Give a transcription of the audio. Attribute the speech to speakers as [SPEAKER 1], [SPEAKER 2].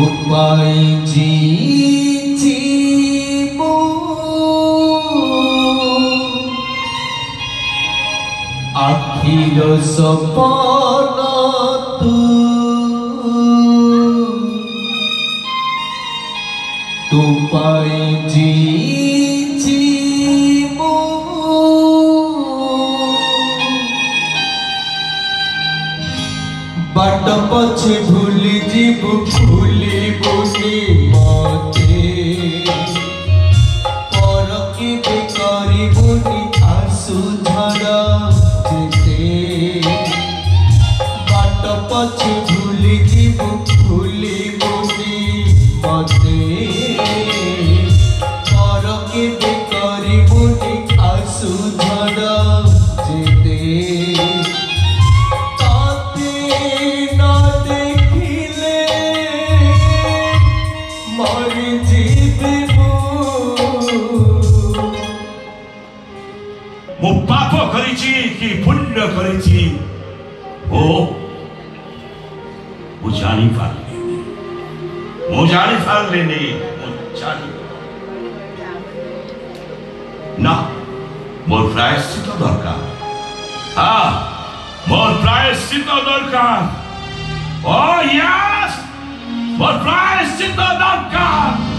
[SPEAKER 1] উপায় জিব আখির সপন তু পাই জিব बाट पछे भूली जीव भूली बुनी मते पर की बेकारी बुनी आंसू झरा जेते बाट पछे भूली जीव भूली बुनी मते पर की बेकारी बुनी आंसू झरा जेते
[SPEAKER 2] मु पाप करिछि कि पुण्य करिछि ओ मु जानि पारलेनि ना मोर प्रायश्चित दरकार हाँ मोर प्रायश्चित दरकार ओ यस मोर प्रायश्चित दरकार